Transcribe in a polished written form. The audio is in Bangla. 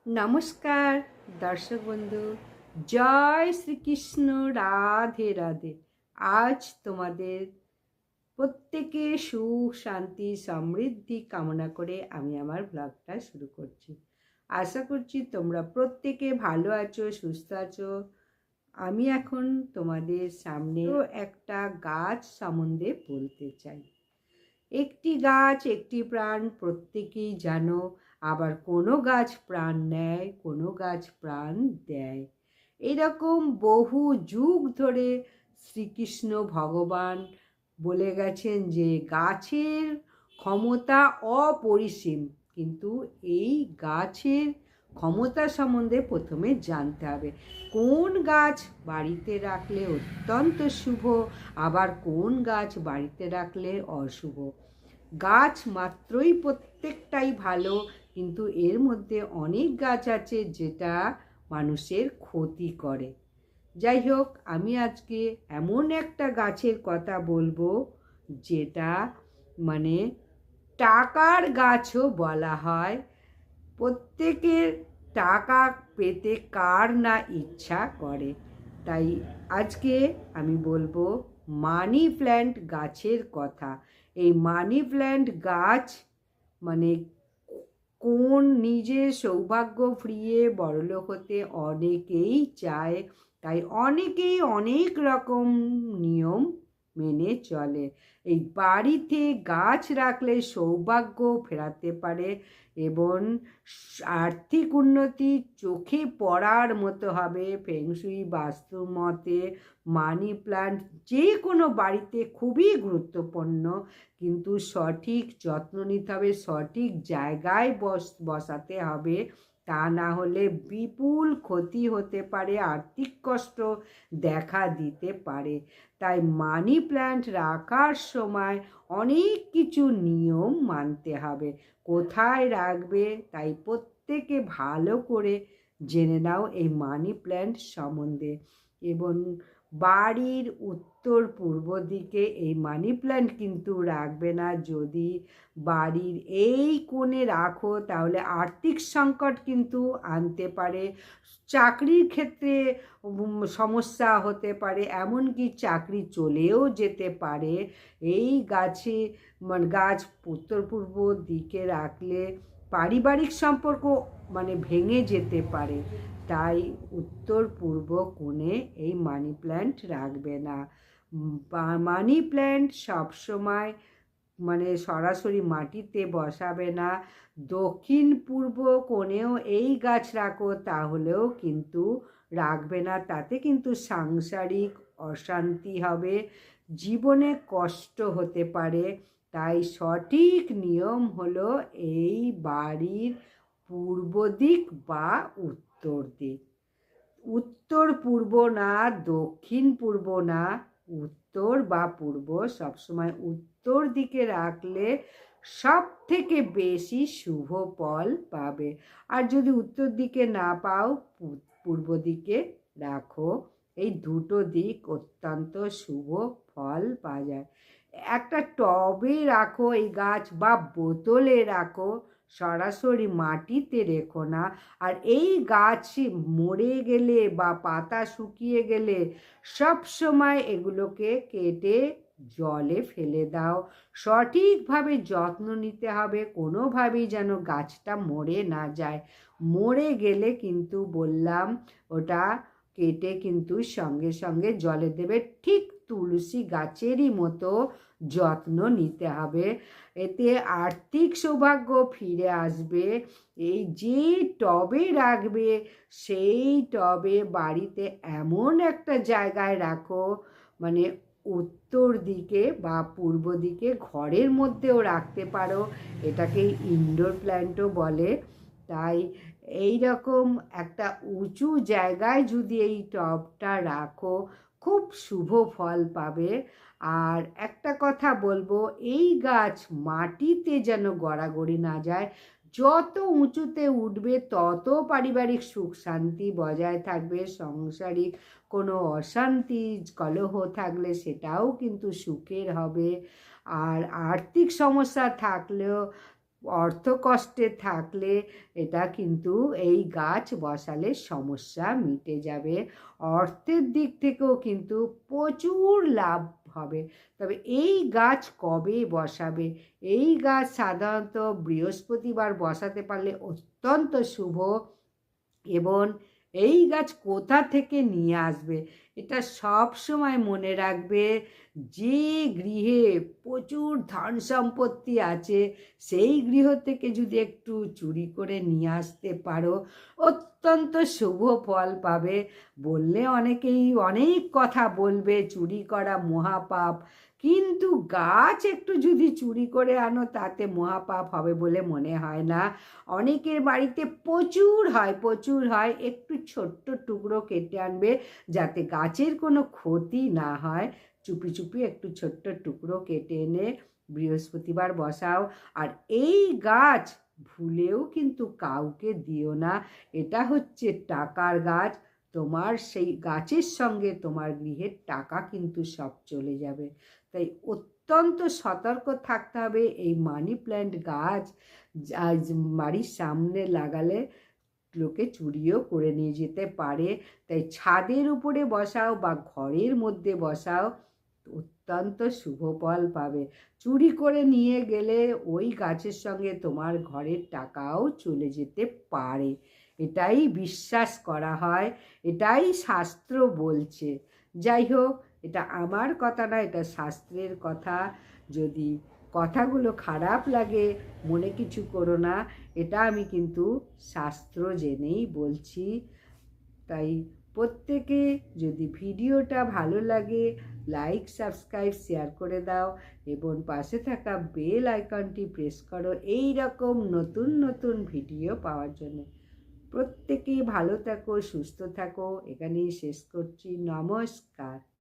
নমস্কার দর্শক বন্ধু, জয় শ্রীকৃষ্ণ, রাধে রাধে। আজ তোমাদের প্রত্যেকে সুখ শান্তি সমৃদ্ধি কামনা করে আমি আমার ব্লগটা শুরু করছি। আশা করছি তোমরা প্রত্যেকে ভালো আছো, সুস্থ আছো। আমি এখন তোমাদের সামনে একটা গাছ সম্বন্ধে বলতে চাই। একটি গাছ একটি প্রাণ, প্রত্যেকেই জানো। আবার কোনো গাছ প্রাণ নেয়, কোনো গাছ প্রাণ দেয়। এরকম বহু যুগ ধরে শ্রীকৃষ্ণ ভগবান বলে গেছেন যে গাছের ক্ষমতা অপরিসীম। কিন্তু এই গাছের ক্ষমতা সম্বন্ধে প্রথমে জানতে হবে। কোন গাছ বাড়িতে রাখলে অত্যন্ত শুভ, আবার কোন গাছ বাড়িতে রাখলে অশুভ। গাছ মাত্রই প্রত্যেকটাই ভালো, কিন্তু এর মধ্যে অনেক গাছ আছে যেটা মানুষের ক্ষতি করে। যাই হোক, আমি আজকে এমন একটা গাছের কথা বলবো যেটা মানে টাকার গাছও বলা হয়। প্রত্যেকের টাকা পেতে কার না ইচ্ছা করে। তাই আজকে আমি বলবো মানি প্ল্যান্ট গাছের কথা। এই মানি প্ল্যান্ট গাছ মানে কোন নিজে সৌভাগ্য ফিরিয়ে বড়লোক হতে অনেকেই চায়, তাই অনেকেই অনেক রকম নিয়ম মেনে চলে। এই বাড়িতে গাছ রাখলে সৌভাগ্য ফেরাতে পারে এবং আর্থিক উন্নতি চোখে পড়ার মতো হবে। ফেংশুই বাস্তু মতে মানি প্ল্যান্ট যে কোনো বাড়িতে খুবই গুরুত্বপূর্ণ, কিন্তু সঠিক যত্ন নিতে হবে, সঠিক জায়গায় বসাতে হবে। তা না হলে বিপুল ক্ষতি হতে পারে, আর্থিক কষ্ট দেখা দিতে পারে। তাই মানি প্ল্যান্ট রাখার সময় অনেক কিছু নিয়ম মানতে হবে। কোথায় রাখবে তাই প্রত্যেকে ভালো করে জেনে নাও এই মানি প্ল্যান্ট সম্বন্ধে। এবং বাড়ির উত্তর পূর্ব দিকে এই মানি প্ল্যান্ট কিন্তু রাখবে না। যদি বাড়ির এই কোণে রাখো তাহলে আর্থিক সংকট কিন্তু আনতে পারে, চাকরির ক্ষেত্রে সমস্যা হতে পারে, এমনকি চাকরি চলেও যেতে পারে। এই গাছ উত্তর পূর্ব দিকে রাখলে পারিবারিক সম্পর্ক ভেঙে যেতে পারে। তাই উত্তর পূর্ব কোণে এই মানি প্ল্যান্ট রাখবে না। মানি প্ল্যান্ট সবসময় সরাসরি মাটিতে বসাবে না। দক্ষিণ পূর্ব কোণেও এই গাছ রাখো তাহলেও কিন্তু রাখবে না, তাতে কিন্তু সাংসারিক অশান্তি হবে, জীবনে কষ্ট হতে পারে। তাই সঠিক নিয়ম হলো এই বাড়ির পূর্ব দিক বা উত্তর দিক। উত্তর পূর্ব না, দক্ষিণ পূর্ব না, উত্তর বা পূর্ব। সবসময় উত্তর দিকে রাখলে সব থেকে বেশি শুভ ফল পাবে। আর যদি উত্তর দিকে না পাও, পূর্ব দিকে রাখো। এই দুটো দিক অত্যন্ত শুভ ফল পাওয়া যায়। একটা টবে রাখো এই গাছ, বা বোতলে রাখো, সরাসরি মাটিতে রেখো না। আর এই গাছ মরে গেলে বা পাতা শুকিয়ে গেলে সব সময় এগুলোকে কেটে জলে ফেলে দাও। সঠিকভাবে যত্ন নিতে হবে, কোনোভাবেই যেন গাছটা মরে না যায়। মরে গেলে কিন্তু বললাম ওটা কেটে কিন্তু সঙ্গে সঙ্গে জলে দেবে। ঠিক তুলসী গাছেরই মতো যত্ন নিতে হবে, এতে আর্থিক সৌভাগ্য ফিরে আসবে। এই যে টবে রাখবে সেই টবে বাড়িতে এমন একটা জায়গায় রাখো, উত্তর দিকে বা পূর্ব দিকে, ঘরের মধ্যেও রাখতে পারো। এটাকে ইনডোর প্ল্যান্টও বলে। তাই এই রকম একটা উঁচু জায়গায় যদি এই টবটা রাখো, খুব শুভ ফল পাবে। আর একটা কথা বলবো, এই গাছ মাটিতে যেন গড়াগড়ি না যায়। যত উঁচুতে উঠবে তত পারিবারিক সুখ শান্তি বজায় থাকবে। সাংসারিক কোনো অশান্তি কলহ থাকলে সেটাও কিন্তু সুখের হবে। আর আর্থিক সমস্যা থাকলেও অর্থ কষ্টে থাকলে এটা কিন্তু এই গাছ বসালে সমস্যা মিটে যাবে। অর্থের দিক থেকেও কিন্তু প্রচুর লাভ হবে। তবে এই গাছ কবে বসাবে? এই গাছ সাধারণত বৃহস্পতিবার বসাতে পারলে অত্যন্ত শুভ। এবং এই গাছ কোথা থেকে নিয়ে আসবে এটা সব সময় মনে রাখবে। যে গৃহে প্রচুর ধন সম্পত্তি আছে সেই গৃহ থেকে যদি একটু চুরি করে নিয়ে আসতে পারো অত্যন্ত শুভ ফল পাবে। বললে অনেকেই অনেক কথা বলবে, চুরি করা মহাপাপ, কিন্তু গাছ একটু যদি চুরি করে আনো তাতে মহাপাপ হবে বলে মনে হয় না। অনেকের বাড়িতে প্রচুর হয়, একটু ছোট্ট টুকরো কেটে আনবে যাতে গাছের কোনো ক্ষতি না হয়। চুপি চুপি একটু ছোট্ট টুকরো কেটে এনে বৃহস্পতিবার বসাও। আর এই গাছ ভুলেও কিন্তু কাউকে দিও না। এটা হচ্ছে টাকার গাছ। তোমার সেই গাছের সঙ্গে তোমার গৃহের টাকা কিন্তু সব চলে যাবে। তাই অত্যন্ত সতর্ক থাকতে হবে। এই মানি প্ল্যান্ট গাছ বাড়ির সামনে লাগালে লোকে চুরিও করে নিয়ে যেতে পারে। তাই ছাদের উপরে বসাও বা ঘরের মধ্যে বসাও, অত্যন্ত শুভ ফল পাবে। চুরি করে নিয়ে গেলে ওই গাছের সঙ্গে তোমার ঘরের টাকাও চলে যেতে পারে, এটাই বিশ্বাস করা হয়, এটাই শাস্ত্র বলছে। যাই হোক, এটা আমার কথা না, এটা শাস্ত্রের কথা। যদি কথাগুলো খারাপ লাগে মনে কিছু করো না, এটা আমি কিন্তু শাস্ত্র জেনেই বলছি। তাই প্রত্যেকে যদি ভিডিওটা ভালো লাগে লাইক সাবস্ক্রাইব শেয়ার করে দাও এবং পাশে থাকা বেল আইকনটি প্রেস করো এই রকম নতুন নতুন ভিডিও পাওয়ার জন্য। প্রত্যেকেই ভালো থাকো, সুস্থ থাকো। এখানেই শেষ করছি। নমস্কার।